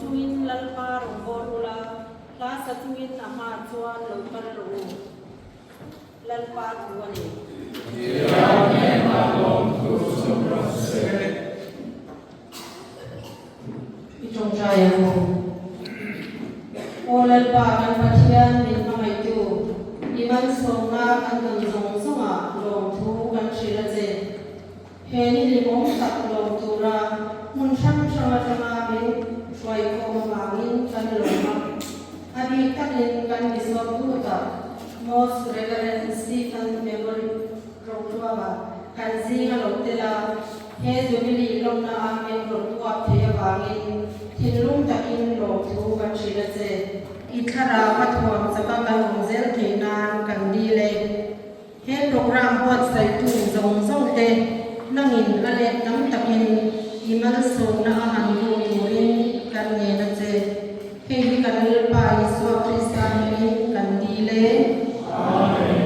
chungin lalpa rong borula la sa chungin ama chuan lo kal ro lalpa thuani ichong jaya mo o lalpa kan pathian min amai tu iman songa kan dong zong songa long thu kan chila je he ni limong tak long tura mun sang sama min suai ko mangin kan loma abi kanin kan biswa tu ta most reverend Stephen Memory Rokwa kan zi halotela he jumili lomna amen rokwa the wangin thinlung takin lo thu kan chila je ithara pathom saka kan ongzel theinan kan di le he program hot sai tu zong zong te nangin ale nam takin imal so na han ru turin kan ne na je he hi kan pa isu kristan ni kan di le amen.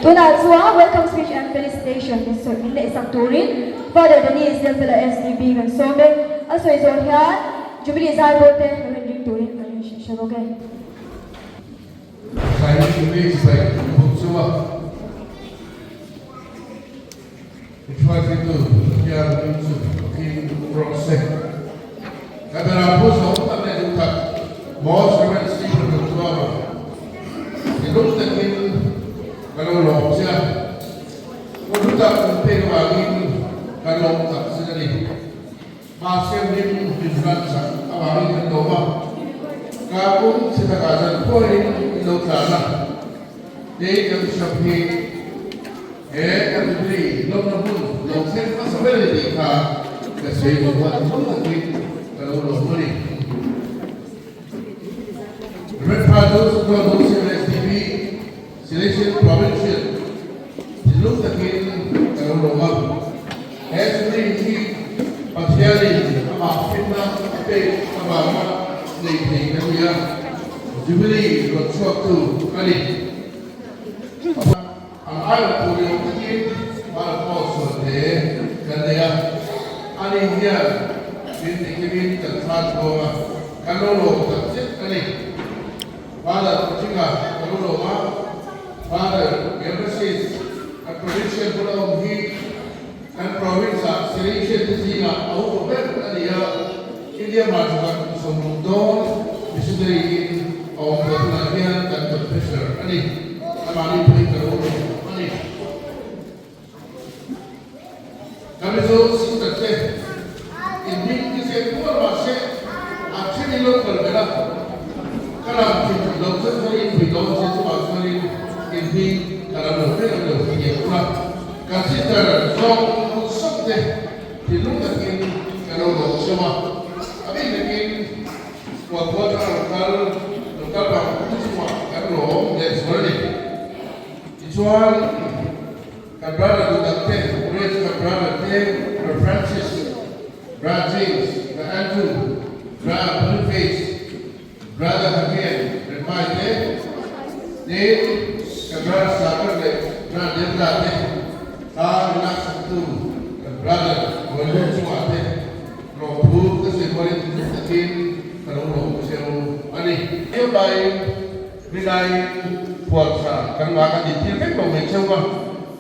Tonight, welcome speech and felicitation is so in the Turin. Father Denise Delta SDB and Sobe. Also is on here. Jubilee is our birthday. We're doing Turin. Okay. Saya Jubilee is like Buksuma. It was into here in Roxy. Kata rapu sama tak ada most reverend Stephen Buksuma. Itu mungkin kalau loh siapa, kalau tak penting bagi kalau tak sedih, masih ni bukan sah, awalnya kenapa? Kamu sudah kaji poin itu kerana dia yang seperti, yang beri lomba self possibility ka kasi buat mungkin kalau lomba ni. Red Paddles kalau dosis SDB selection provincial look again Roma actually he partially about fitna pay about the area Jubilee got shot to Ali and I will be again but also there Gandaya Ali here in the Kevin the third Roma Kanolo the Ali Father, Kuchinga, Kaluloma, Father, embassies, and provincial Pulau Hi, and province of Sri Zinga, out of that, India Martha, Somudon, missionary of the Pulahian and the Fisher, Ani, Amani Pulika, Ani. Kamizo, Sister Say, in Big Say, Pura Say, actually local better. Kalau kita doktor hari ini, doktor semua hari ini kalau doktor ada punya pula kasih terjong sokte tidak mungkin kalau doktor semua. Tapi mungkin buat lokal bangsa semua kalau dia semua ni. Jual kabar doktor, kemudian kabar Francis, James, Andrew, Boniface. Brother Javier, remind them, they brother Saturday, brother relax to brother, when you want it, no proof, the symbolic the king, and so any hereby rely for can mark the different moment,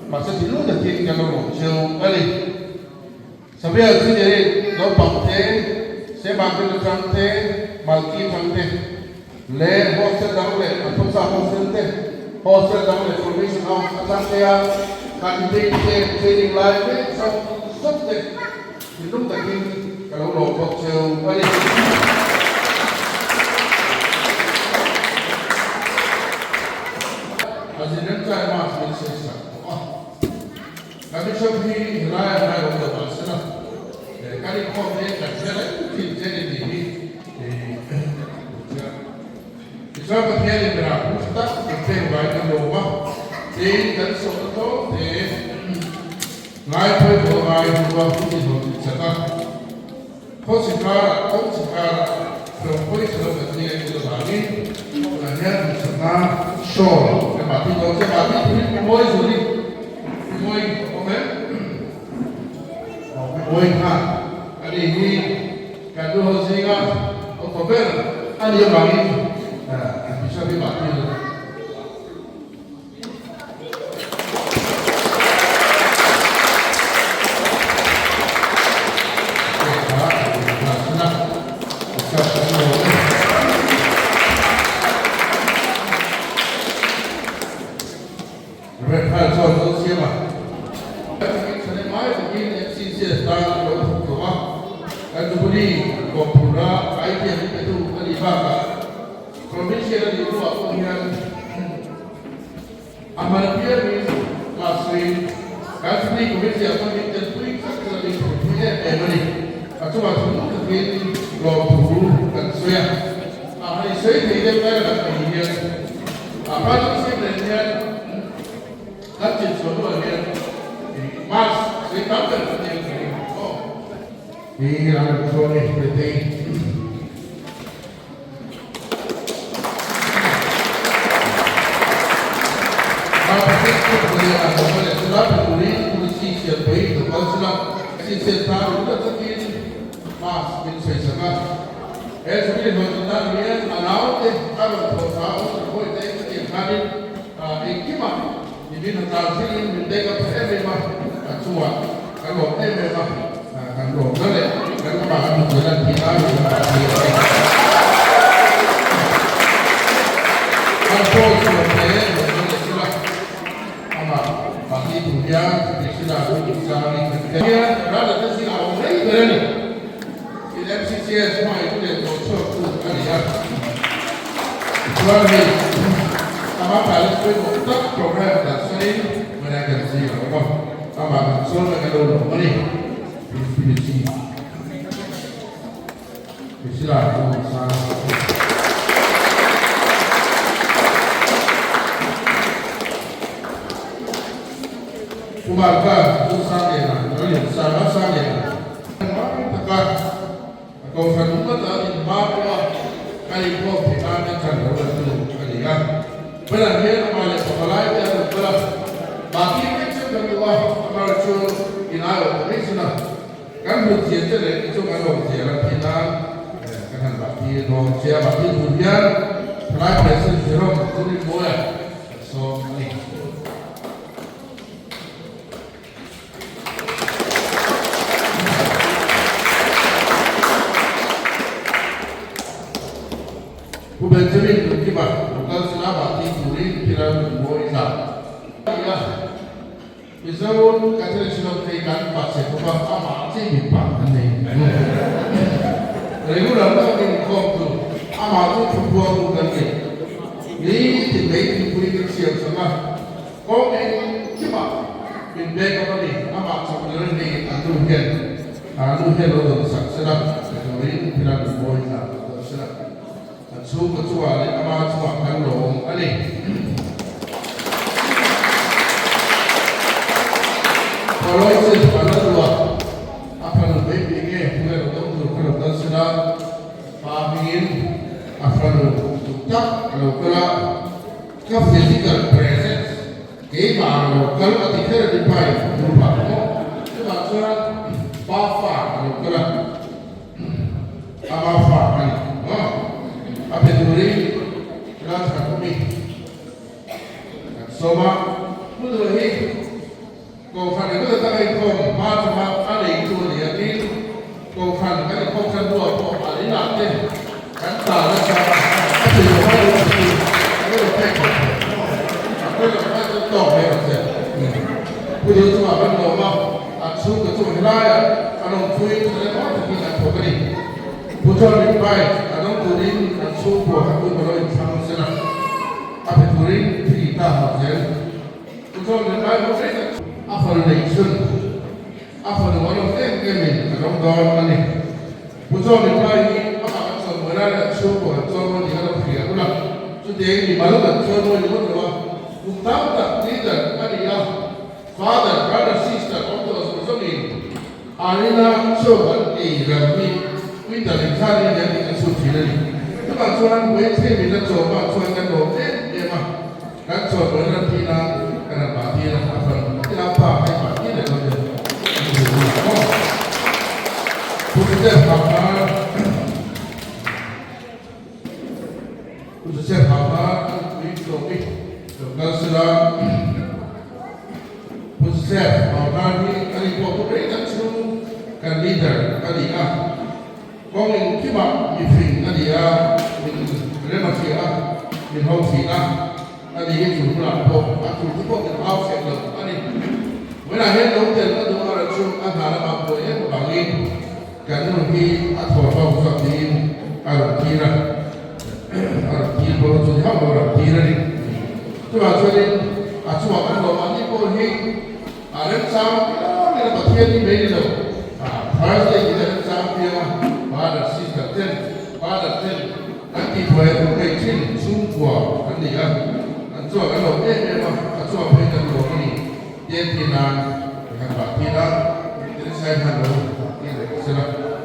mà sẽ chỉ lúc được tin cho nó một chiều ấy đi. Sau bây giờ thứ gì nó bằng thế sẽ bằng cái trắng thế mà kia trắng thế lệ họ sẽ đóng lệ và thông sao họ sẽ thế họ sẽ đóng lệ formation họ trắng thế à cần đi training lại với sau rất thế thì lúc được tin cái lúc một chiều ấy đi. Residential mass minister. Kami seperti wilayah wilayah untuk masalah. Kali COVID terjadi jadi ini. Kita berpikir berapa kita berpikir rumah di dan soal di lain berbagai rumah di sana. Kau sekarang perempuan sudah berpikir itu lagi. Hanya di sana show. Mati kau mati mulai sulit. Mulai, oke? Mulai kan? Ada ini kado singa, oktober, ada yang lagi, bisa dimati. Kan Turi Boya. So, Ali. Ku Benjamin Kiba, bukan selama Turi kira Boya. Ya, Isawun kata Islam terikan pasal apa amat sih bipang ini. Regular tak ini kau tu amat tu cukup bukan ni. Ni tidak itu boleh siap sama. Kau ini cuma benda kau ni amat sebenarnya ni anu orang sedang sebenarnya tidak boleh sedang. Suku ketua ni amat cuma kan dong ani. Kalau itu pada dua, apa lebih ingin bukan untuk kalau sedang pahingin apa tak kalau kalau physical presence, kalau ketika di pai berupa itu maksudnya bafa kalau apa kan, apa duri kelas kami, sama mudah lagi. Kau kan itu tak ikut macam ada itu dia ni kau kan kau kan dua kau ada nanti kan tak ada siapa apa yang kau ada itu ada pekor ada macam tu macam punya cuma kan normal asu ketua hilaya anong tuin terlepas kita kau beri putar di baik anong turin asu buat aku kalau sama senang apa turin kita macam putar di baik macam affirmation affirm one of them kami kadang dalam ni pujuk ni pai apa macam mana cuba cuba dia nak fikir pula jadi ni malu tak cuba ni pun doa utama tak tidak ada ya father brother sister all those macam ni arena cuba ni rami kita ni cari yang kita suci ni tu macam gue sih kita coba kan doa dia mah kan coba nanti nak kena bagi nak apa kenapa hebat ini kalau dia khususnya apa ekonomi kalau sudah khususnya apa ni kali populer itu kan leader kali kau yang kiba mifin kali masih min hausi kali itu pula aku tu pun terhau sekali When I heard the hotel, I don't want to show a Harama boy, and Bangin, can he at for something Arabira, Arabira, to the humble of tyranny. To actually, as one of money for him, I read some, but he made it up. Thursday, he left some here, father, sister, 10, father, 10, and if I have a chin, soon for, and the young, and so I know, I saw a paper of money. Dia tina dengan Pak Tina, jadi saya handle ini sudah.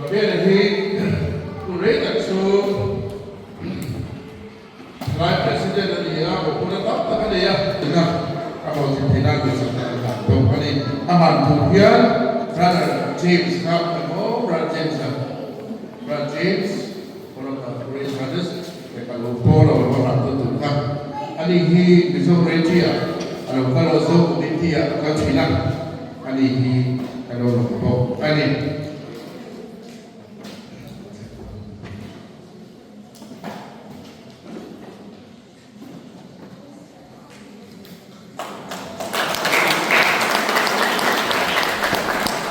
Biar ini mereka tu Vice President dia, bukan tak ada ya. Dengar apa yang Tina bilang. Tuan ini aman tuan, Brother James Kamu, Brother James. Brother James, one of the great brothers, kalau Paul orang tu kan, ani besok Regia, kalau besok Regia kalau Cina, ani kalau Paul, ani.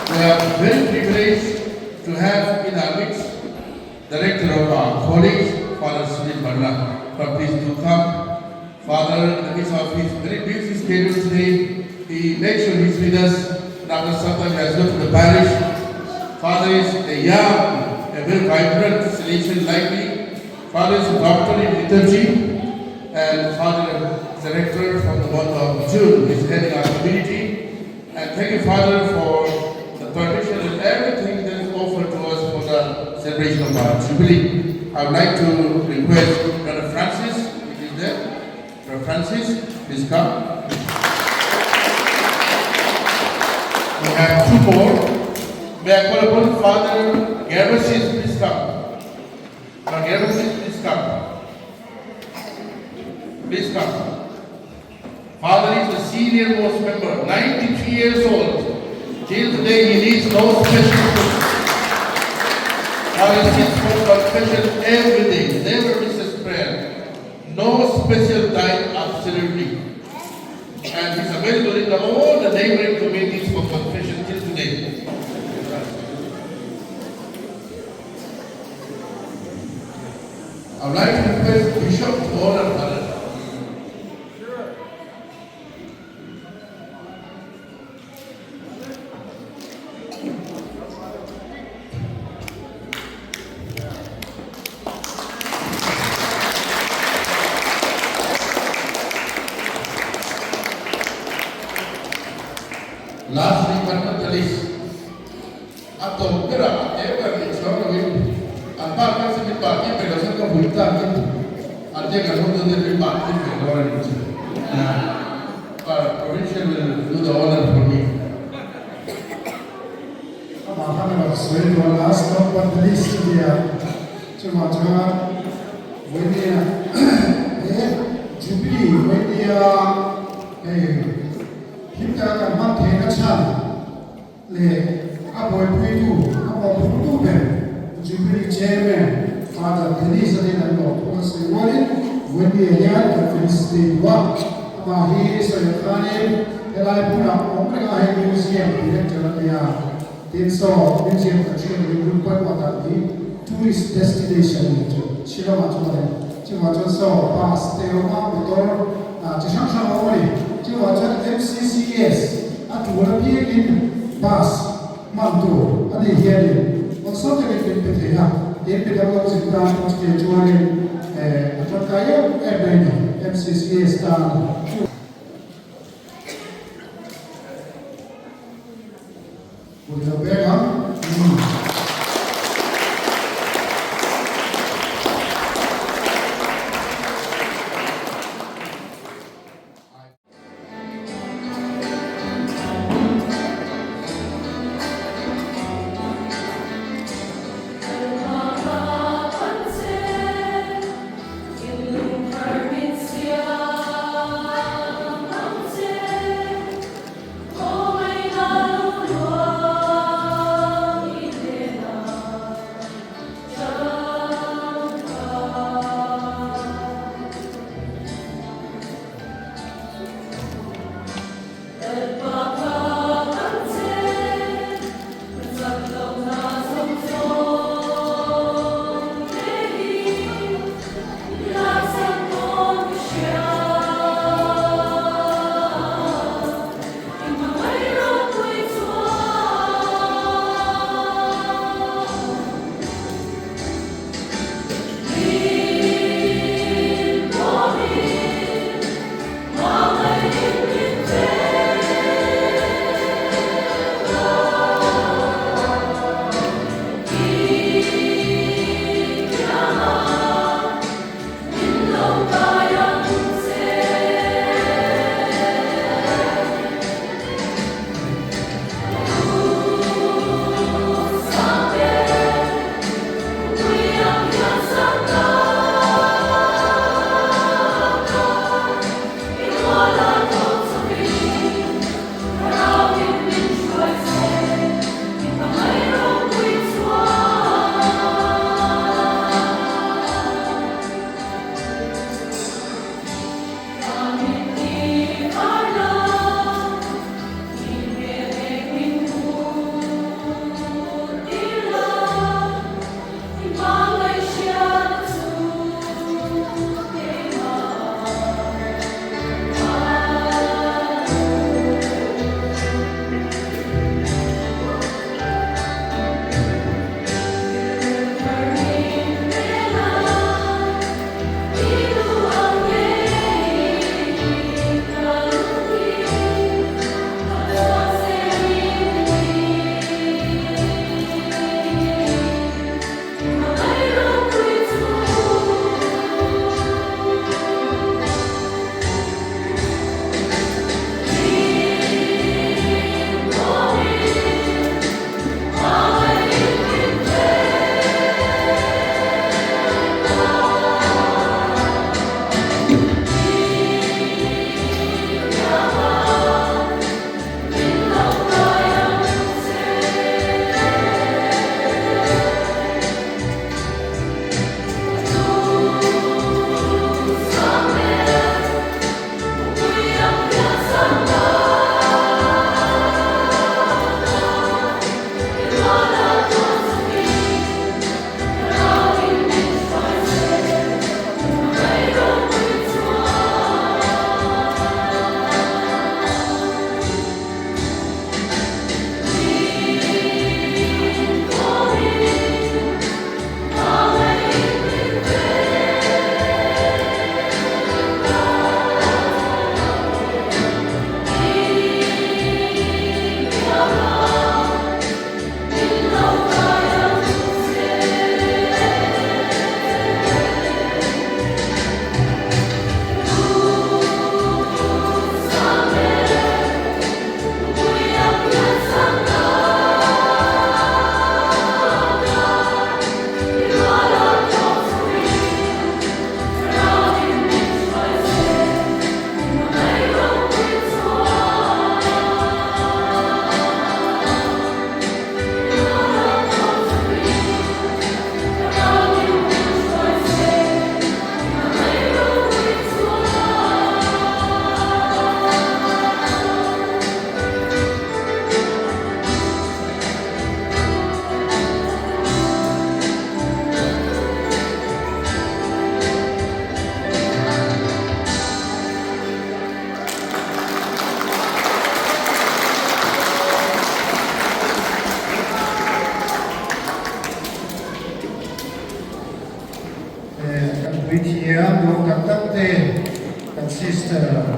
We are very privileged to have in our midst Director of our college, Father Sunil Barla. Please do come. Father, in the midst of his very busy schedule today, he makes sure he's with us. And after supper, he has gone to the parish. Father is a young, a very vibrant, Salesian lively. Father is a doctor in liturgy. And Father is Director from the month of June. He's heading our community. And thank you, Father, for the permission and everything that is offered to us for the celebration of our Jubilee. I would like to request Brother Francis, if he's there. Brother Francis, please come. We have two more. May I call upon Father Gervasis, please come. Father Gervasis, please come. Please come. Father is the senior most member, 93 years old. Till today he needs no special food. Father sits for confession every day, never misses prayer. No special diet, absolutely. And he's available in all the neighboring communities for confession till today. I would like to request Bishop to honor Father. Lastly, but not the least, atau gerak ever di seorang ini, apakah sebab ini berdasarkan kebutuhan itu, artinya kalau untuk terlibat itu orang itu. Nah, Pak Provincial will do the honor for me. Maafkan saya dua last but not the least dia cuma dia Jubilee dia kita akan mati kacau le apa itu apa itu ben Jubilee chairman Father Dennis dan Dr. Sewari dia yang Felicity Wah Mahi Sayakane elai pula mereka museum director dia Dinso museum kecil di Rumput Watati tourist destination itu Shilong macam cuma so pas teoma betul cisang awal cuma MCCS atau lebih in pas mantu ada hiarin maksudnya itu petnya dia dalam sekitar kecuali atau kaya MCCS dan udah pegang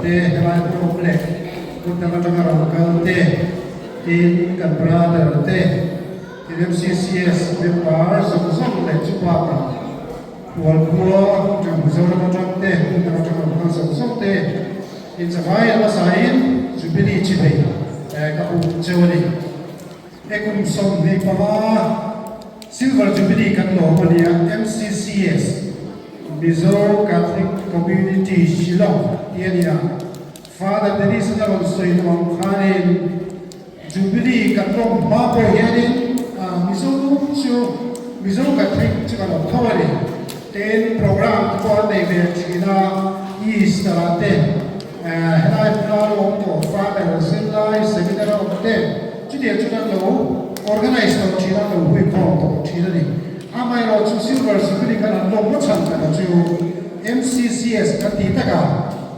te helai problem kun ta ta ra ka te tin kan brother te MCCS members of some le chupa pa wal ko jam zona na jam te na jam kan sa so te in sa vai ala sain jubilee chibe ka u chewani ekum som ni pa silver jubilee kan lo mania MCCS Mizo Catholic Community Shillong area Father Dennis Naron Soinom Khanin Jubilee Katlong Mapo Yanin Mizo Catholic Chikano Kawari Ten program for the China East Ten Henai Plano to Father Zilai Seminar of Ten Judia Chino organized of China we call China Amai ro chu silver jubilee kan lo mo chan kan chu MCCS kan ti taka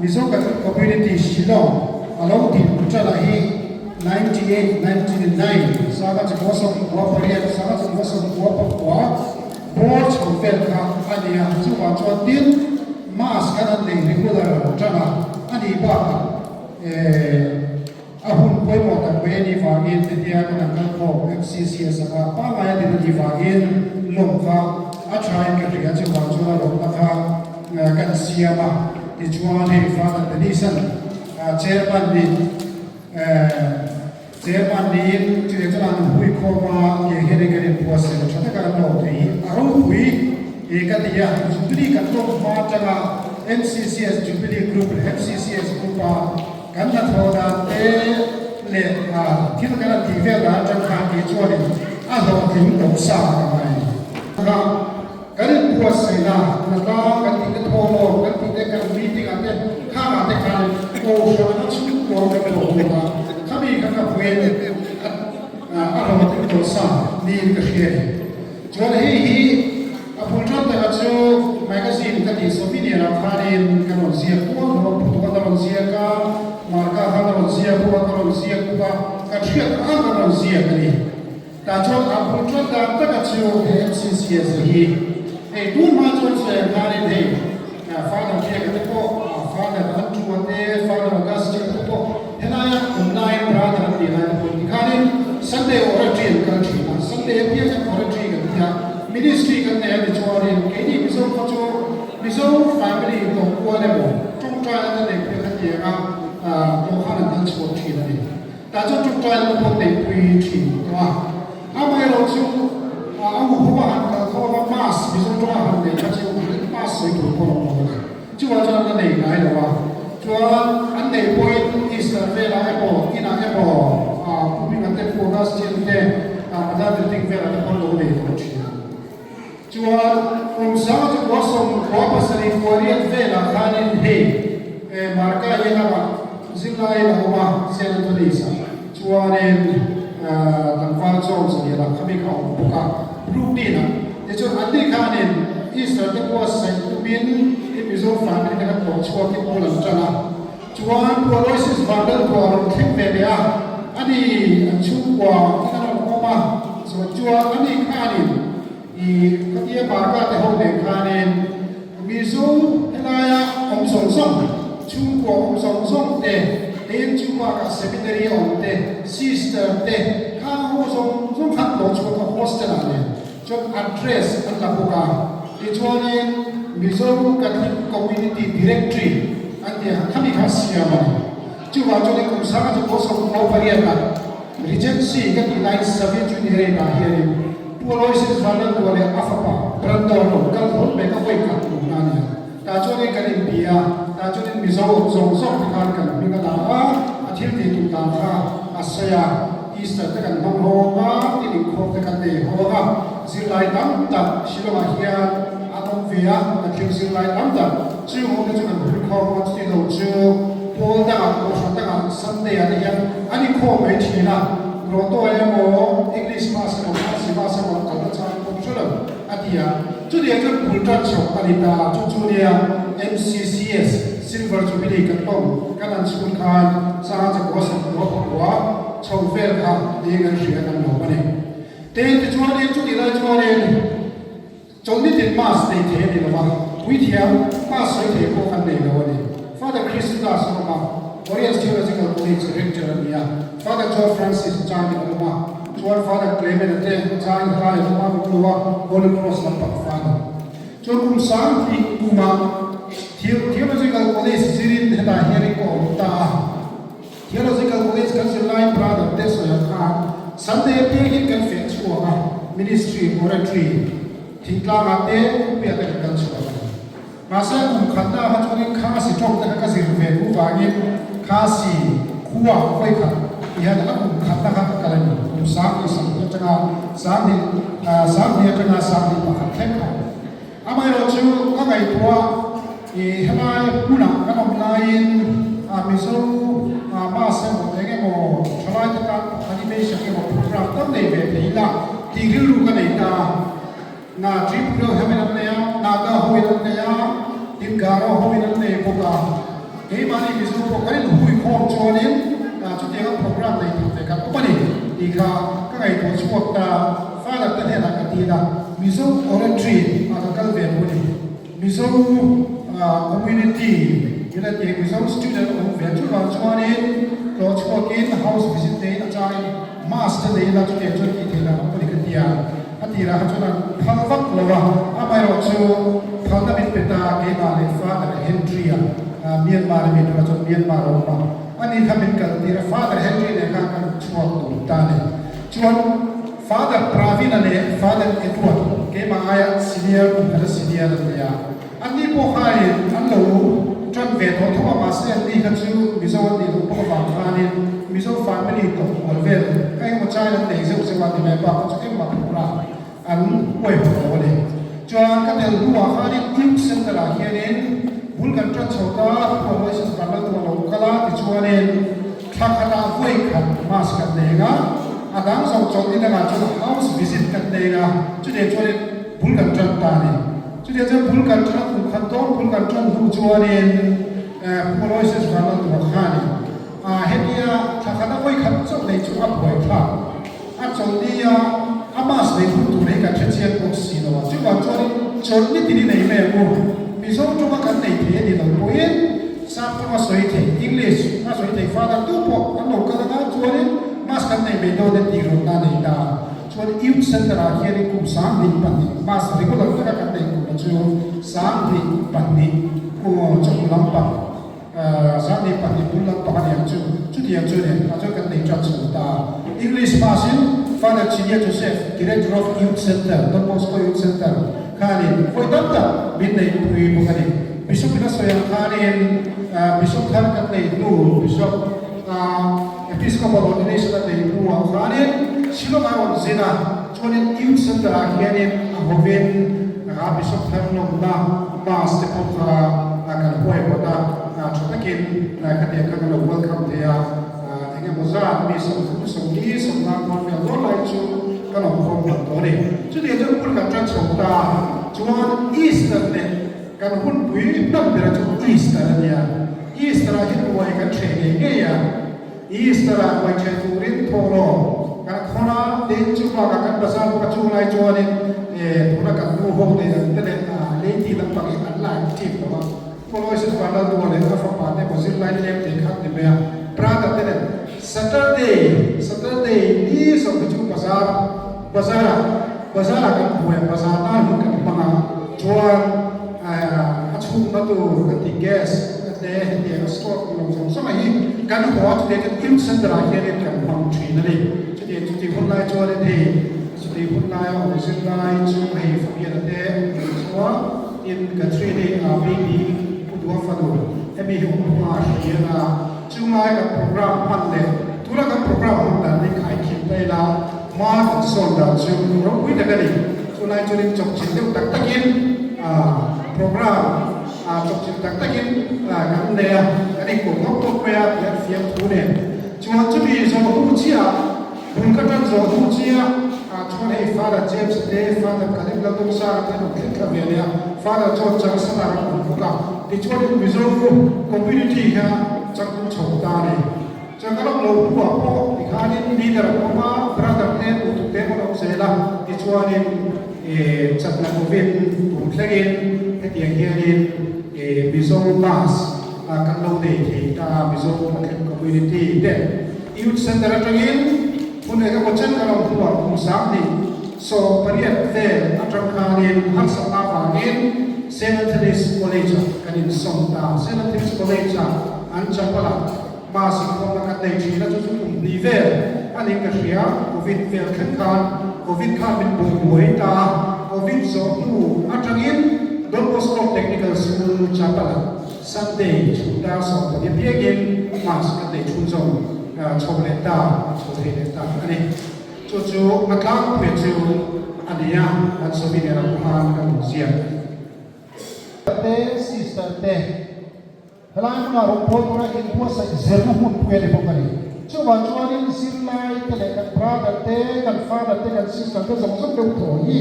Mizo Catholic Community Shillong along ti chala hi 98 99 saga chu bosom wa pariat saga chu bosom wa pakwa board chu fel ka ania chu wa chu tin mas kan nei regular chala ani ba ahun poi mo ta pe ni va in te dia kan kan ko MCCS ka pa ma ya ti va in lom kha a try ka ria chu wa chu la lom kha kan siama ti chuan he fa ta ni san chairman ni chu ye tan hui ko ma ye he ge ge post se cha ka no ti aro hui e ka dia jubilee ka to ma ta ga MCCS Jubilee Group MCCS group kan na thoda te le thil kana ti ve la cha kha ki chuan a lo tin to sa ka mai ka kan puas sai na ta kan ti ko lo kan ti te kan meeting ate kha ma te kan ko so na chu ko ka ko ma kha bi ka ka pwe a lo tin to sa ni ka hie chuan hi apun tron ta chu magazine ka ti so video ra pharin kan on sia ko lo pu to da on sia ka marka ha on sia ko ka on sia ko ka thia ka on sia ka ni ta chu apun tron ta ka chu MCCS hi e tu ma chu se pharin dei father ke ka ko father antu ate father august ke ko henaya online brother ti ha ko ti khanin sunday oratory ka thi sunday pia ka oratory ka ti ministry kan ne ni chorin ke ni miso ko cho miso family ko ko ne bo tung tra na ne pe ka ti ga ko khan na chu thi na ni ta cho tung tra na ko te pui thi to a ma ro chu a mu ho ba ka ko ba mas miso tra han ne ka chu mas sai ko ko no chu wa cha na ne ngai lo wa chu an ne point is the ve la ko ina e bo pu mi na te ko das chen te da de ting ve la ko lo ne ko thi chuan from south to bosom prophecy for it vela khanin he marka yelama zilai lawa sen to lisa chuan tan fal chong sa yela khami kha buka rutina te chu andi khanin easter te was sai to bin episode family ka ko chwa ke ko lan chana chuan polosis vandal to aron thik ve ya ani chu kwa kana ko ma so chuan ani khanin katia marka te ho de khanen mizo helaya om song song chu ko om song song te ten chu ka seminary on te sister te kha ho song song khat lo chu ka hostel ane chok address an la buka e chuanin mizo Catholic Community Directory an dia khami kha siama chu wa chu ne kum sa chu ko song ko pariata regency ka ti 97 junior na here Poloisis Vandal to le afapa brandon kal hot me ka wai ka na ni ta chu ne kan india ta chu ne mizo zong zong kan kan mi ka la a thil ti tu ta kha asaya easter ta kan hong ho ma ti ni kho ta kan de ho ha zilai tam ta shiloma hia atom via a thil zilai tam ta chu ho ne chu kan kho ma ti do chu pol da ko sa ta sunday ani ya ani kho mai thi na roto mo English pass ko bahasa ko ta cha ko chula atia chu dia chu pulta chok alita chu chu dia MCCS silver jubilee kan to kan school khan sa cha ko sa ko ko chok fel kha de gan ria kan no bane te chu dia chu dia chu dia chong ni tin mas te the ni ma wi thia mas sai the ko kan de no ni Father Christus Oma, Oriental Theological College Rector Nia, Father John Francis Chang Oma, John Father Clement Chang Hai Oma Bukua, Holy Cross Lampak Father. John Kumsang Kuma, Theological College Sirin Heda Heriko Ta, Theological College Kansilai Brother Tesoyaka, Sunday Pegin Confess Oga, Ministry Oratory, Tinklamate, Piata Kansuaka. Masa kumkhanda hachuni khasi chok ta ka sir ve ku wangin khasi khuwa khoi kha ya da kumkhanda ka kalani sam ni sam ni tanga sam ni tanga sam ni pa kha kha amai ro chu ka ngai tua e hamai puna ka nom lain miso ma se mo nge mo chalai ta animation ke mo program tam nei ve leila ti ru ka nei ta na trip pro hamen ne ya na ka hoin ne ya tin garo hoin ne poka ke mani miso ko karin hui khom chonin na chu te ka program nei te ka pani di kha ka ngai to chuak ta fa la ta ne na ka ti da miso oratory a ka kal ve mo ni miso community ila te miso student of virtual chonin to chuakin house visit te na chai master nei la chu te chu ki te na pani ka tia atira hachuna phalvak lawa amai ro chu phalna bit peta ke ma le Father Henry Myanmar mi to chu Myanmar ro pa ani khamin kal tira Father Henry ne ka kan chuak tu ta ne chuan Father Pravin ne Father Edward ke ma aya senior ka senior ne ya ani po khai an lo tran ve tho tho ma se ni ka chu mizo ni lo po ba khani mizo family to alvel kai mo chai na nei zo se wa ni me ba chu ke ma ra an wei ho le chuan ka tel ruwa khani youth center a hianin bulkan tra chota promotions bala to lo kala ti chuanin thakata voi khat mas ka nega adang song chong ni na chu house visit ka nega chu de chuanin bulkan tra ta ni chu de chu bulkan tra ku khan to bulkan tra hu chuanin promotions bala to khani hetia thakata voi khat chok nei chu ap voi tha a chong ni ya amas nei thu tu nei ka chechian ko si no chu ba chon ni ti nei me mo mi so chu ma kan nei the ni lo poin sa ko ma soi the English ma soi the Father tu po an lo ka da chuan mas kan nei me do de ti ro na nei da chuan youth center a hian ni kum sam ni pan ni mas regular ka kan nei ko chu sam ni pan ni ko chu lam pa sam ni pan ni lam pa ni chu ti chu ne a chu kan nei cha chu ta English passing Father Chinya Joseph, Director of Youth Center, Don Bosco Youth Center, Kanin, Koi Tamta, Midnight Pui Bukani, Bishop Pinasoyan Kanin, Bishop Harkat Naidu, Bishop Episcopal Ordination at Naidu, Kanin, Silomar Zina, Chonin Youth Center, Kanin, Hovin, Bishop Harno Na, Mas, the Poka, Akanpoy, Kota, Chotakin, Katiakana, welcome there. Mozart, mi som ni som na kon ya lo lai chu ka lo khom ba to ni chu de chu pul ka tra chou ta chuan Easter ne kan hun pui nam bera chu Easter nia Easter a hin wai ka the ne ya Easter a wai che tu rin tho lo kan khona de chu ba ka kan basal ka chu lai chuan ni thuna kan nu ho de te le le ti lam pa ki an lai ti to ba ko se ba la du le ka fa pa ne ko zil lai le te khat ni me prada te Saturday ni so bichu bazar kan huwa bazar na lu kan panga chuan achung na tu kan ti gas de he store lo so mai kan ho de kan center a hian kan pang thin na ni chu hun lai chuan de chu hun lai o sin lai chu mai famia de chuan in ka trade a baby udwa fadu emi hu ma hiana chungai ka program pan le tura ka program da ni khai khim dai la ma ka son da chu ro wi da ni chulai churin chok chin deu tak takin program chok chin tak takin kan le ani ko ngok to pe ya fiam thu ne chuan chu bi zo hu chia bun ka tan zo hu chia chuan ei Father James de Father Kalim la tum sa te no ke ka ve ya Father John Chang sa ra ko ka ti chuan bi zo community ha chang chou ta ni chang ka lo hu po ti khani ni da ko ma brother ne u tu te mo se la ti chuan ni chat na ko vin tum thlagin he ti ang hian bi zo mas kan lo de the ta mizo community de youth center atangin une ka bochan ka lo thua kum sam ni so pariat te atang khanin har sa ta wangin St. Anthony's College kanin somta St. Anthony's College an chapala ma si ko na ka dei thina chu chu nivel ani ka ria covid vel covid khan min bu buai ta covid zo tu atangin Don Bosco Technical School chapala Sunday chuda so de biegin mas ka dei chu zo chole ta ani chu chu makang pe chu ania an so bi ne ra phan ka museum te sister te helai na ro po tora in po sa zerna hun pwede po kali chuwa chuanin silai te le kan brother te kan father te kan sister te zong zong deu to hi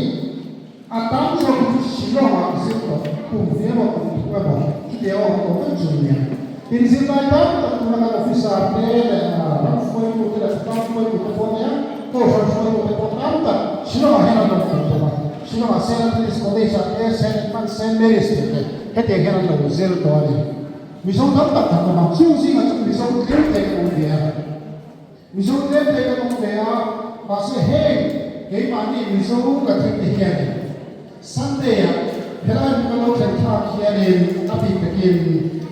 atam so shiloma sito ku vero ku ba te o ko ko junia in silai ta tu na officer te le na foi ku te ta foi ku te po ya ko foi ku te po ta shiloma hena no ko ba shiloma St. Anthony's College te St. Mary's te hete hena no zel to ali mi so tam ta ta ma chu si ma chu mi so tlem te ko dia mi so tlem te ko dia ba se he ke ma ni mi so ka thik te hian Sunday ya hela ni ko lo chen tha hian ni ta bi ke kin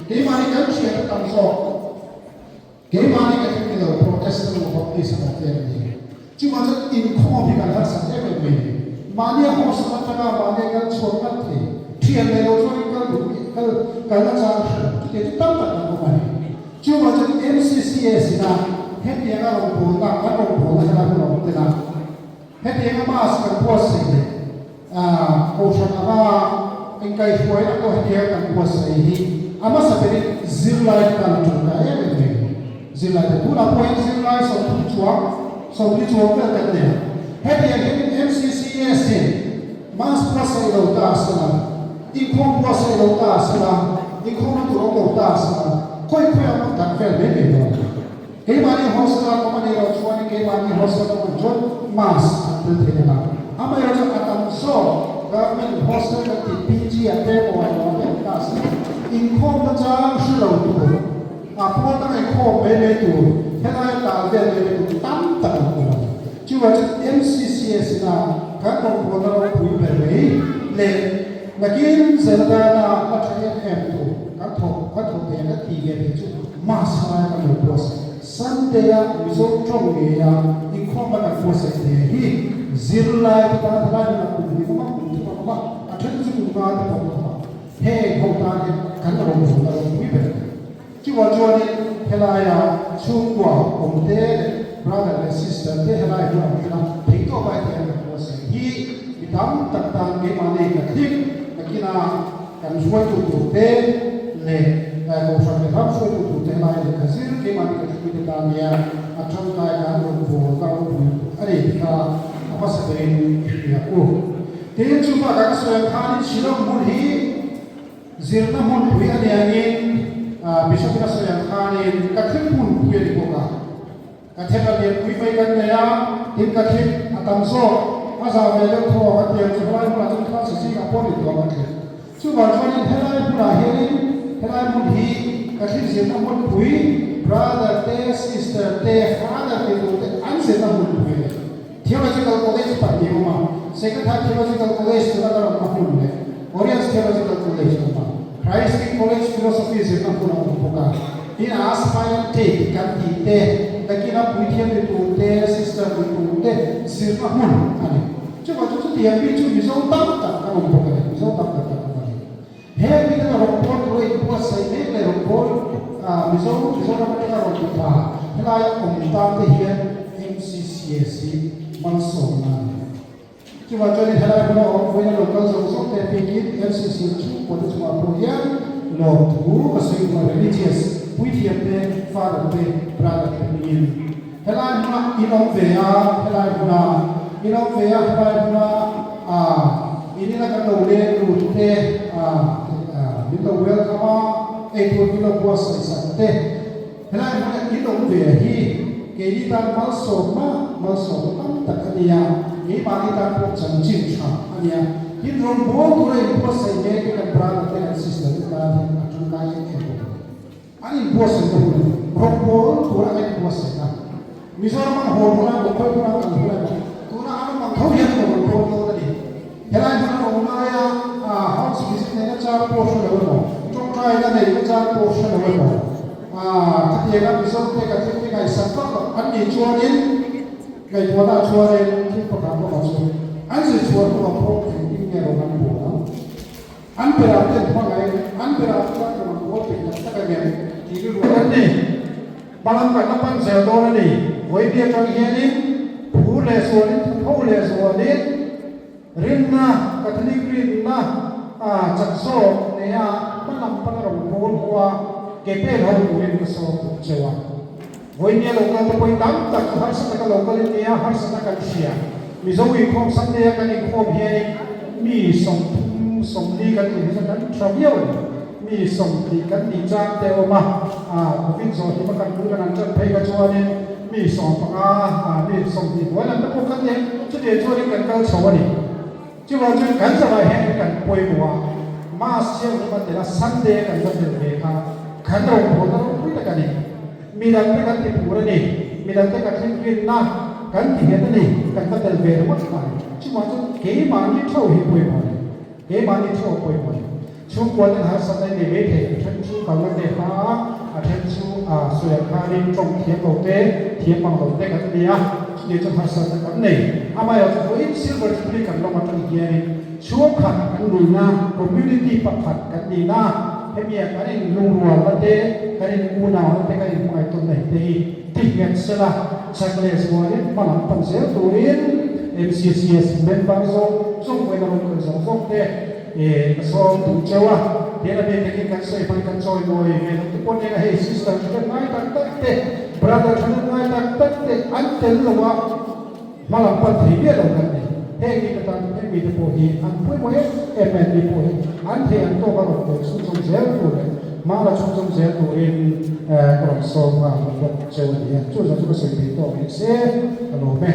ke ma ni kan chi ta tam so ke ma ni ka thik te lo protest ko ko is ma te ni chu ma chu in ko bi ka har sa te ko me ma ni ho sa ta ka ma ni kan chho ka the thian le lo so ni ka du ka la cha ke tam ta ko ma ni chu ma chu MCCS na he ti ga lo ko ta ka lo ko la ka lo te na he ti ga ma sa ko se ni ko sa na in kai foi na ko he ti ga ko se hi ama sa pe zilai ka tu ka e me zilai tu na point zilai so tu chua so tu chua ka ka ne he ti ga MCCS mas prasa lo ta sa in khom prasa lo ta sa in khom tu lo ta sa koi am ta fel me me do ke mani hostel ko mani ro chuani ke mani hostel ko jon mas tu the na ama ro cha atam so government hostel ka ti PG ate ko lo ta sa in khom ta cha shi lo tu a po ta ai khom me me tu he na ta ve me tu tam ta ko chu wa MCCS na ka ko ko na ro pui be le lakin zelda na la thaya em tu ka tho te na ti ge de chu ma sa ka lo pros Sunday ya mizo trong ge ya in khom ba ka force de hi zirla ta ta na ku ni ma ku ti ma a then chu ku ba ta ko he ko ta ke kan ro zo ta ro pui be chi wa jo ni hela ya chu kwa om te brother and sister te hela ya na thing to ba te na ko se hi dam tak ta ke ma ne ka thik kina kan suai tu te le ko sa ke ram suai tu te lai le kasir ke ma ke tu te ta nia a tham kai ka ro bo ka ro bu are ka apa sa te ya ko te chu ba ka sa kha ni chilo mu hi zirna mun hui ani ani bisop ka sa kha ni ka thik mun hui ni ko ka the ka le hui pai kan ya tin ka thik atam so asa ve le ko ha te chu lai ma chu kha sa si ka po ni to ma ke chu ba chu ni helai pura he helai mu hi ka thik se na mun hui brother te sister te father te to te an se na mun hui theological college pa ni ma second theological college to na ma hun le Orient theological college ma Christ college philosophy se na pura ko ka in aspire te kan ti te lakina puithiam ni tu te sister ni tu te sirna hun ani chu ba chu ti am bi chu mi so tam ta ka ro ko ka mi so tam ta ka he mi na ro ko ro i po sai me le ro ko mi so na ka ro ko pa hela ya ko mi ta te hian MCCS man so na chu ba chu ni hela ko ro na local so te pe ki MCCS chu ko chu ma pro ya lo tu ka so ma religious puithiam te father te brother te ni helai ma inong ve a helai na inong ve a helai na ini na ka lo le lu te ni lo wel kama e to ni lo boss sa te helai ma inong ve hi ke ni tan mal so tam ta ka dia ni pa ni tan po chan chin cha ania hin rom bo ko le boss sa ne ke ka brother te and sister ka atun ka ye อันนี้บัวเสร็จตัวรบบัวตัวอะไรบัวเสร็จนะมิโซรามันโหดนะบุคคลนะกันเลยตัวนั้นอันนั้นเขาเห็นตัวรบตัวนี้เห็นไหมคนนั้นองค์นายห้องสิ่งที่เนี่ยจะโพสต์เลยมั้งจงใจกันเลยจะโพสต์เลยมั้งที่เองมิโซราที่กันที่ไงสักก็อันนี้ชัวร์นี่ไงตัวนั้นชัวร์เลยที่ประกาศว่าชัวร์อันนี้ชัวร์ตัวพวกที่เนี่ยเราไม่รู้นะอันเป็นอะไรที่ว่าไงอันเป็นอะไรที่ว่าเราพวกที่เนี่ยถ้าเกิดที่รู้กันนี่บางคนนับเป็นเซลล์ตัวนี่ไว้เดียวกันเฮียนี่ผู้เลี้ยงส่วนนี้ผู้เลี้ยงส่วนนี้รินนะกัทลิกรินนะจักโซ่เนี่ยมันนำเป็นรำพูนหัวเก็บให้เราดูเรื่องโซ่เจ้าไว้เนี่ยเราก็ไปดังแต่หาสักเราก็เนี่ยหาสักกันเชียมีสวิงของสันเดียกันอีกของเฮียนี่มีส่งดีกันอีกสักนั้นทรัพย์มีส่งดีกันดีจ้าเทวมาวิ่งส่งที่มากันดูกันนั่นจะเพย์กันชัวร์นี่มีส่งปากมีส่งดีวันนั้นพวกกันเนี่ยจะเดี๋ยวช่วยกันกันชัวร์นี่ที่ว่าจะกันสบายแห้งกันป่วยบัวมาเชียวที่มันแต่ละสันเดย์กันจะเดือดเบค่ะขันเราหัวเราคุยกันนี่มีดังที่กันที่ผู้นี่มีดังที่กันที่กินนะกันที่เห็นนี่กันก็เดือดเบรหมดไปที่ว่าจะเกี่ยมันที่เท่าหิป่วยบัวเกี่ยมันที่เท่าป่วยบัวช่วงวันนั้นหาสัตย์ในเวทีฉันชูกำลังเดือดฟ้าฉันชูสวยคารินตรงเทียบโลเต้เทียบบังโลเต้กันเดียเดี๋ยวจะหาสัตย์กันนี่อามาอยากจะพูดซิลเวอร์ที่พลิกกันลงมาตรงนี้ช่วงขัดกันดีนะคอมมูนิตี้ปักขัดกันดีนะให้มีกันในลุงรัวละเต้กันในอูน่าละเต้กันในไอ้ตัวไหนเต้ที่เงินเสละชักเลสวันนี้มาหลังปันเสียตัวนี้ MCCS เมมเบอร์โซ่ส่งไปนรกกันสองฟอกเต้ส่งถึงเจ้าเดี๋ยวเราเด็กกันใส่ไปกันซอยมวยเงี้ยทุกคนเนี่ยให้ซิสเตอร์ช่วยไม่ตัดตัดเต้บราเดอร์ช่วยไม่ตัดตัดเต้อันเต้นลงว่ามาหลังปันที่เดียวกันนี่เฮ้ยมีแต่ให้มีแต่พวกนี้อันพูดว่าเอ็มเอ็นดีพวกนี้อันที่อันโตก็รู้สุ่มเสียตัวเลยมาแล้วสุ่มเสียตัวเองกรอบส่งมาบอกเจ้าเนี่ยช่วยจะช่วยสิ่งที่ตัวเองเสียฮัลโหลแม่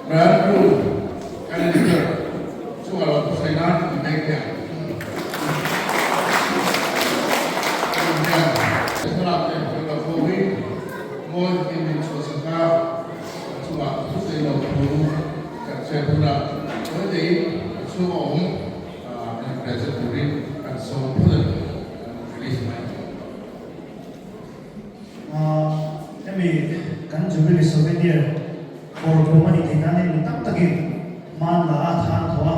Lalu kan juga cuma waktu saya di bengkel. Kemudian setelah kita kopi, mau ini suasana cuma saya lalu kan saya pulang. Jadi semua yang belajar murid kan semua pun rilis main. Kami kan juga di souvenir for Romani tinggalnya minta tadi mana tahan tua.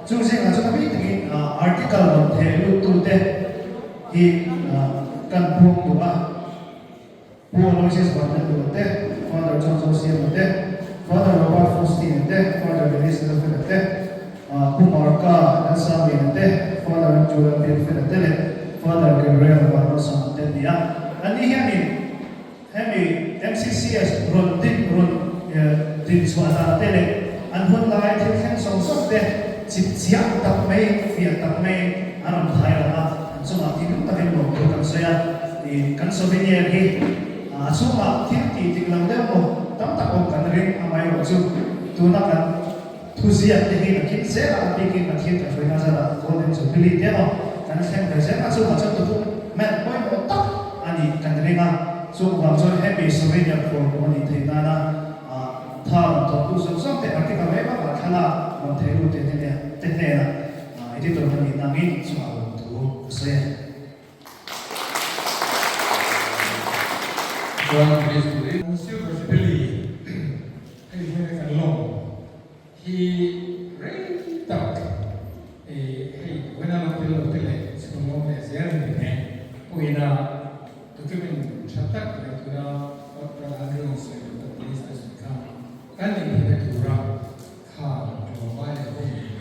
Jadi saya nggak tapi tadi artikel telu tu teh di kan buang dua buang Moses banyak dua teh Father John Joseph teh Father Robert Faustin teh Father Dennis Elfred teh Kumarka dan Sami teh Father Julian Bilfred teh Father Gabriel Barroso teh dia. Ini Hemi MCCS run din suara tele anhun lai til khen song sok de siap tak mai fiat tak mai aram thai la suma tin ta den mo kan saya di kan souvenir hi suma tin ti tik lang de mo tam tak om kan ring amai ro chu tu na kan tu siap de hi kin se la bi kin na kin ta foi na sa la ko den chu pili de mo kan khen ka se na chu ma chu tu men poi mo tak ani kan ringa so wa so happy souvenir for money thina thao to tu so so te arti ka meba ba khala mo te ru te te na iti to ni na mi so a tu se Tuan Kristus Monsieur Billy, he really thought, hey, when I'm up to like, it's going on as young man, we now to give him chatak, like, you know, what the other ones say, the police doesn't come. Kan ini kita kurang hal global ini,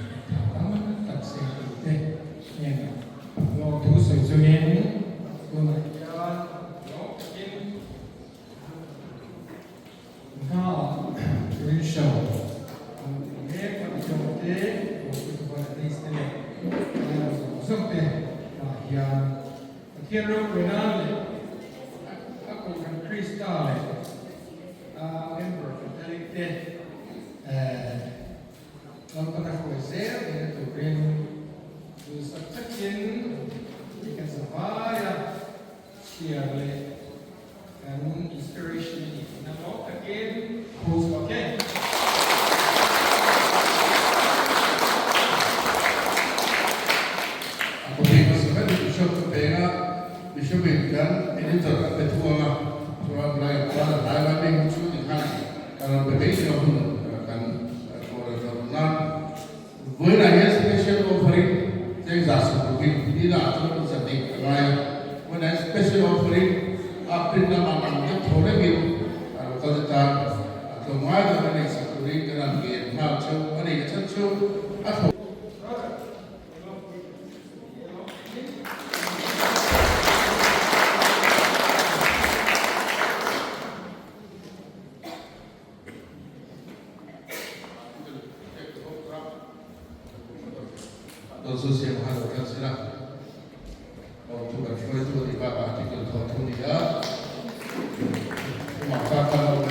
kalau tak sesuai yang lo tu sesuai ini, kemudian lo ini, nah, insya mereka mencoba untuk buat ini, sampai yang kira benar, aku kan kristal. Member Fatalite non conhecer dentro bem dos ataques que essa varia chiarle un inspiration na volta que who's okay aku pikir sebenarnya bisa berikan ini terkait betul soal belajar belajar yang muncul di sana kalau berbeda kan orang với này special offering yang jasa mungkin tidak terlalu sedih raya với special offering aprin nama namanya thore gitu kalau kita atau mai dengan yang satu ring dengan dia macam mana yang cocok atau Dosis yang harus silakan. Untuk berjuang itu di bawah artikel tertentu dia, maka kalau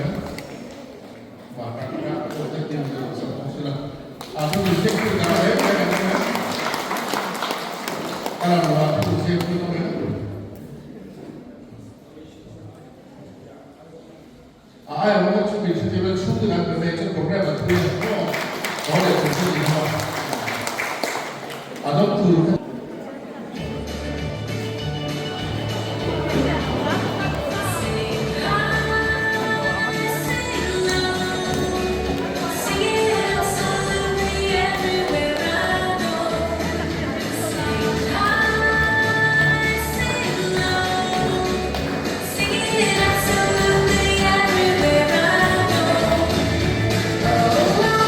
maka kita tetap yang silakan. Aku bisa kita kalau waktu usia kita ayah mau cuci cuci cuci dengan berbagai program itu boleh cuci di rumah. Ada tu Singing it absolutely everywhere I go.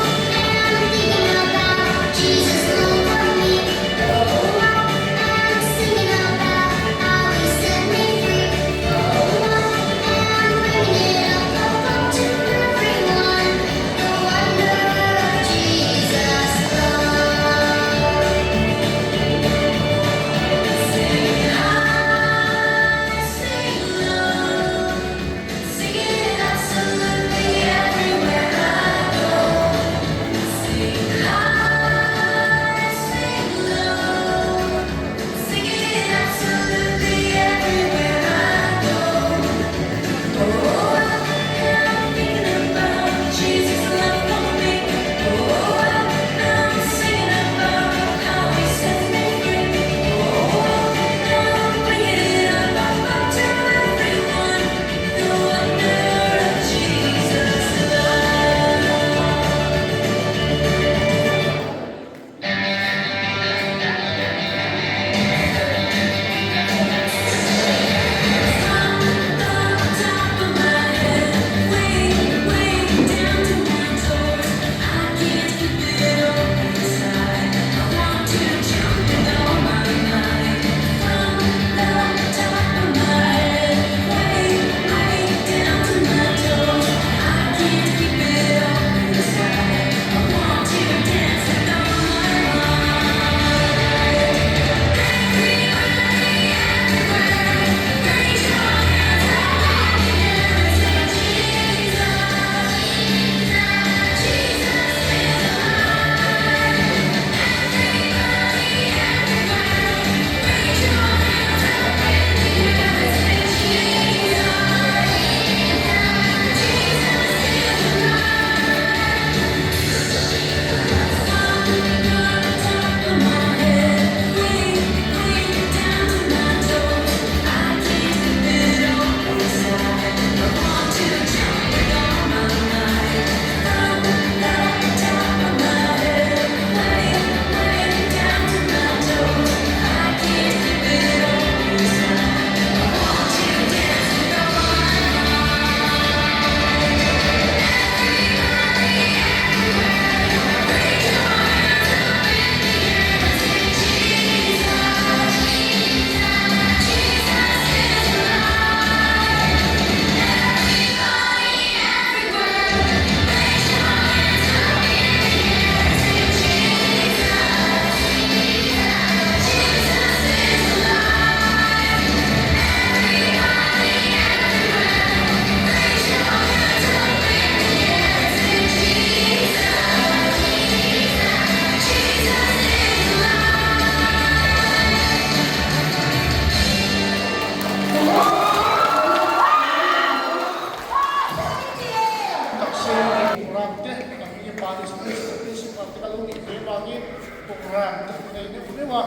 participation particularly in program này nếu mà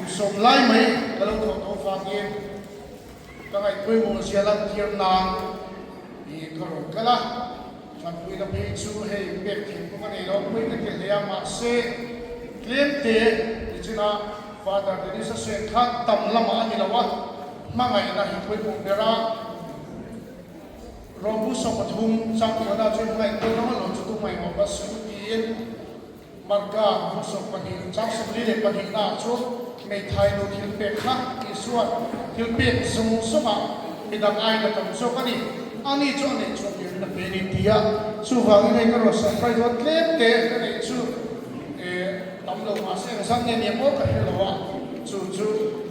sum lai mấy kalau thâu fangin các ai quay một xe lăn tiêm nàng thì thôi cái là chẳng quay là bị chú hay biết thì cũng có này đó quay cái lea mà xe liên tế thì chỉ là Father thì sẽ xuyên khác tầm lắm anh như là what mà ngày nay quay một bề ra rồi bút xong một thùng sang chỗ nào trên ngày tôi nói là chúng tôi mày học bác sĩ tiên mà cả bút xong một hình chắc xong đi để một hình nào chút ngày thay đồ thiếu biệt khác thì suốt thiếu biệt dùng số mạng thì đằng ai là tầm số cái gì anh ấy cho nên cho việc là bên đi tia số vàng cái này có rồi sản phải vật lép tế cái này số tầm lâu mà sẽ sang nên niệm ốc cái là what số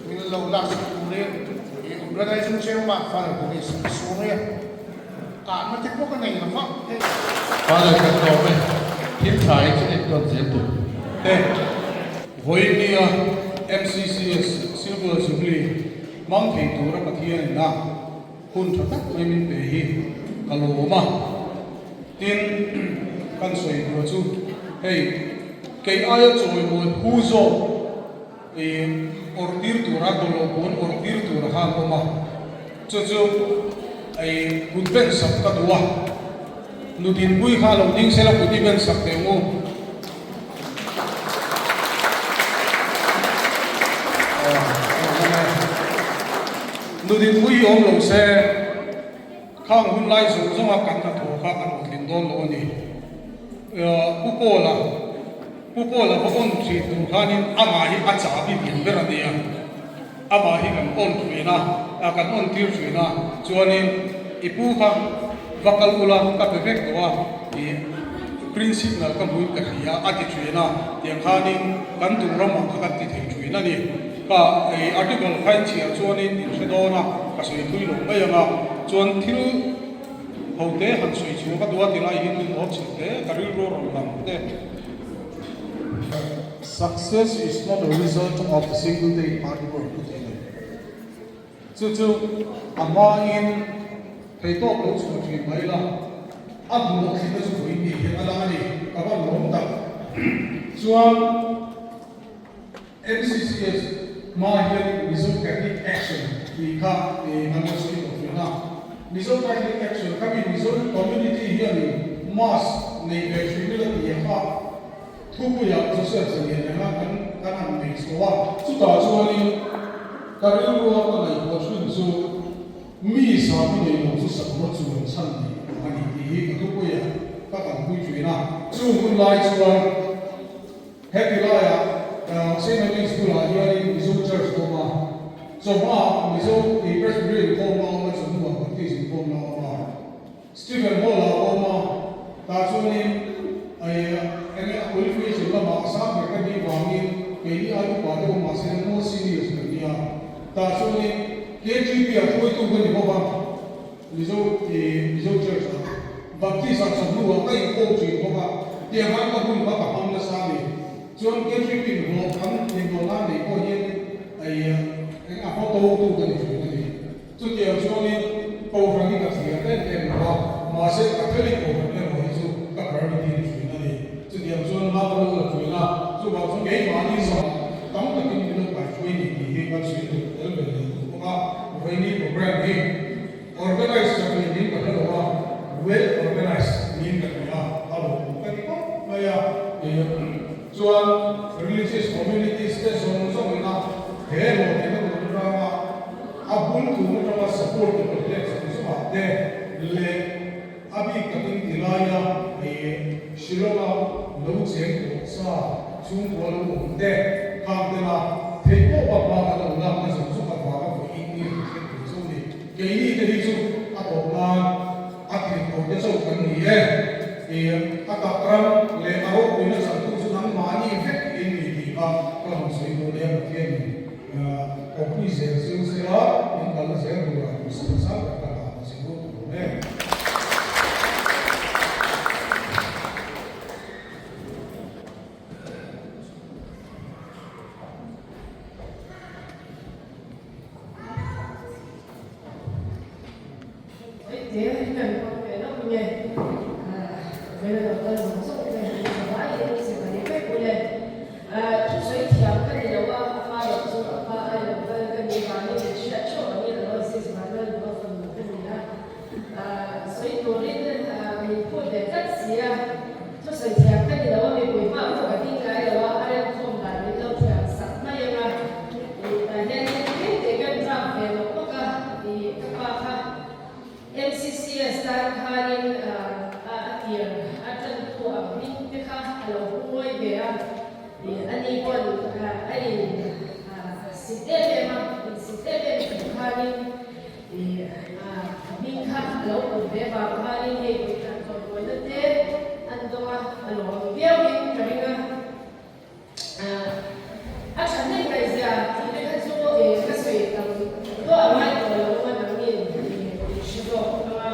mình lâu là sự tu luyện thì cũng rất là chúng treo mà phải là cái sự số này cả mà cái quốc cái này là pháp Father can go away. Him trying to get content. Then, Voinia MCCS Silver Jubilee mang thei tura pathian na hun thatak memin pe hi kaloma tin kan soi ko chu hey kei aya choi mo hu zo ordir tura dolo bon ordir tura ha koma chu ai gudben sak ka duwa nudin bui kha lo ding sela gudben sak te mo nudin bui om lo se khang hun lai zo zo ma kan ta tho kha kan tin don lo ni pupola ko on chi tu khanin ama hi acha bi bin ber ania ama hi kan on thuina kan on tir thuina chuanin ipu kha vakal ula ka perfect wa i principle ka bui ka khia ati thuina tiang khanin kan tu ram ka ti thei thuina ni ka article 5 chi chuanin in thedona ka soi thui lo mai anga chuan thil hote han soi chu ka duwa ti lai hin ho chi te karil ro ro lam te Success is not a result of a single day hard work. chu ama in thei to lo chu chi mai la a bu lo khi ta chu hui ni he ala ni ka ba lo ta chuan MCCS Mahian Mizo Catholic Action di ka Namaste of Yuna Mizo Catholic Action kami Mizo community here ni mass nei actually la ti ha thu ku ya chu sa chen ni na kan nei so wa chu ta chu ni ka ri ro ka nei ko chu chu mi sa bi nei mo chu sa mo chu chan ni ani ti ka thu ku ya ka kan hui chu na chu mun lai chu happy la ya St. Mary's School here in Mizo Church Koma. So Mizo the Presbyterian Koma was a new baptism Koma. Stephen Mola Koma. That's only any qualification of Masa Mekani Wangin, Kedi Alu Pado Masa more serious than Nia. That's only KGP at Koitun Koma. Mizo Church. Baptism of New Akai Kochi Koma. The Amaka Papa Hamna Sami. Chuan cái trip mo kan ni mo la ni ko yin ai a photo tu kan ni chu ti chuan ni ko rang ni ka sia te mo ma se catholic ko ne mo chu ka par ni ni ni chu ti chuan ma ko la chu na chu ba chu ge ma ni so tong ka tin ni ba chu ni ni he ka chu tu el be ni ko ma vai ni program ni organize ka ni ka lo wa well organized ni ka ya alo ka ni ko ma ya chuan religious communities te zong zong ina he lo te no drama abul tu no support to protect so ate le abi katin dilaya e shiloma lo chen ko sa chung ko lo de ka de na te ko ba ba ka lo na ma so ka ba ka ko ni so ni ke ni te ni chu a ko na a ti ko te so kan ni e a ka kram le aro ko ni sa tu su nang ma ni fe kalau saya boleh mungkin kopi saya yang kalau saya boleh besar kata saya boleh. Thế thì cần có cái nó như vậy. Bây giờ 的总总的我也是个别过来，水条跟你的话发了说发哎了跟你把你去了你的是什么的我分跟你啊，水多的你破的这些啊，就水条跟你的话你规划不个应该的话，哎空白你都这样啥那样啊，现这个账费了不个你个把它。MCCS 单卡因点真多min这卡老会的啊，安尼个安尼实在嘛，实在卡因min卡老会的吧卡因嘿，做的这安多老表明这个ฉันได้ไปเสียที่ได้ขั้นสู้ก็สวยต่างก็เอาไว้ตัวเราว่านังนี่ชิโร่ก็ว่า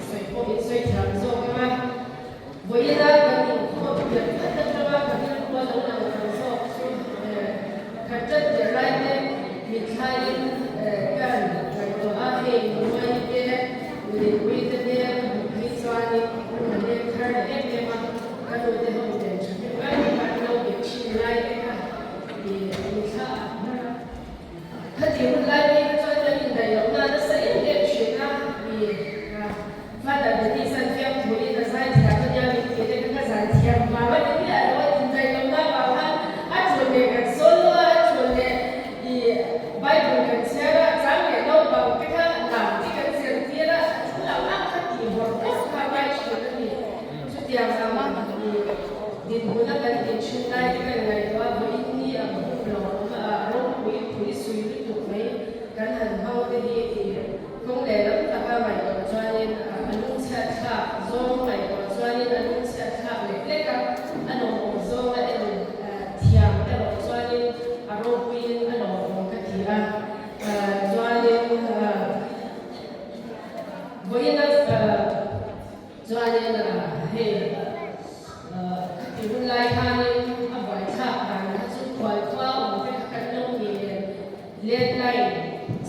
สวยพวกนี้สวยที่เราโซ่ก็ว่าวันนี้เราก็มีข้อพิจารณาแต่ว่าการที่เราต้องนั่งโซ่การจัดเจริญเนี่ยมีใครกันการตัวอาเองมันไม่ได้วิธีเดียวให้สวานี่มันเรียกใครเนี่ยมันการดูแต่ห้องเรียนฉันว่าการเราเด็กชิ้นไรเนี่ย他结婚来呢，专门的有那是一点去啊，发达的第三天土地的三天，人家你提的那个三天，妈妈你看我现在有那爸爸，做那个送啊，做那摆布个车啦，咱们老板给他拿这个钱的啦，老板他提活，他摆去的你，就这样子嘛，你不那个你去来这个来的话，不一定啊，不老。police suite to me kan han hau de hi kong le lam ta ka mai to chuanin anung chat kha zong mai to chuanin anung chat kha le ka anong zong a en thiam ta lo chuanin aro pin anong ka thia chuanin voina chuanin he ti hun lai khanin a vai kha dan chu khwai khwa liên này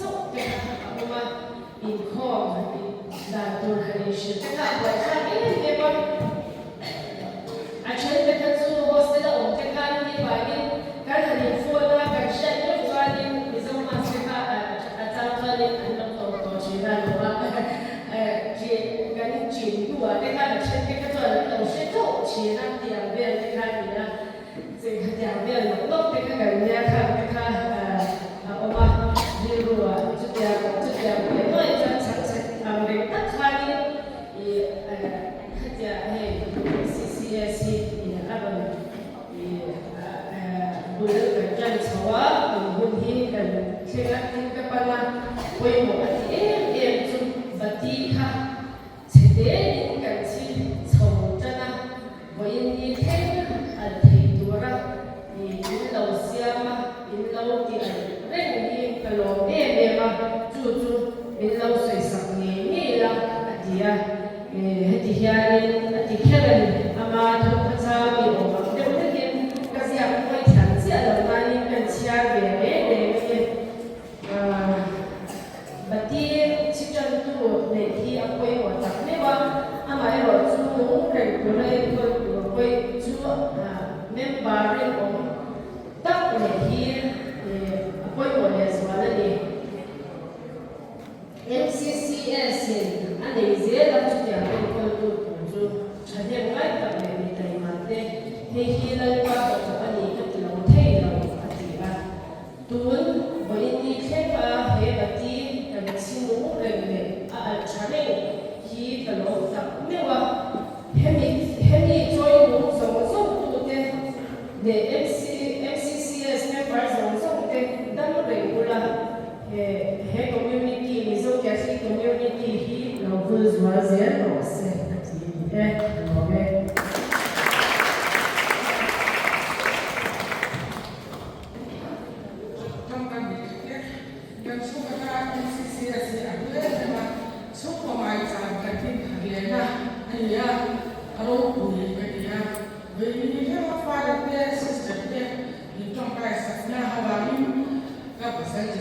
giúp cái mà in kho là tôi hay sử dụng các loại khác cái mà trên cái thân số hostel ở cái căn như vậy cái hành phô ra cái xe nước qua đi ví dụ mà sẽ ta cho nên anh đang tổ chức ra nữa chỉ cái chuyện của cái căn trên cái chỗ là tổ chức tổ chỉ đang tiền về cái căn gì đó thì cái tiền về nó lúc cái nhà cái oma dirua setiap itu yang sangat mereka kali kerja CCSC apa boleh kerja sawah boleh dan sekarang kita pada boleh buat tu berarti sedih kan si cawjana boleh ni al-tidur ni lau siapa lau tiada人的老爹爹嘛，住民老水上年啦，dia dia dia kan ama tu pasal ni orang dia mungkin kasih aku macam siapa orang ni kan siapa berarti sejak tu nanti aku yang watak ni bah ama yang tu regular aku tu member orang tak nanti MCCS ada izin lah tu yang tu jadi mulai tak boleh diterima deh hilang apa ni kita lalu lalu hati tuan boleh ni siapa hebati dan sinu lagi cari hi kalau tak mewah hemi join sama tu deh the MCCS members sama deh dan regular community miso kasi community hi lovers wazier no se okay dan suka MCCS ada memang suka mai jalan kaki hariana ayah kalau boleh dia beri dia father dia sister dia di tempat sana hawali apa saja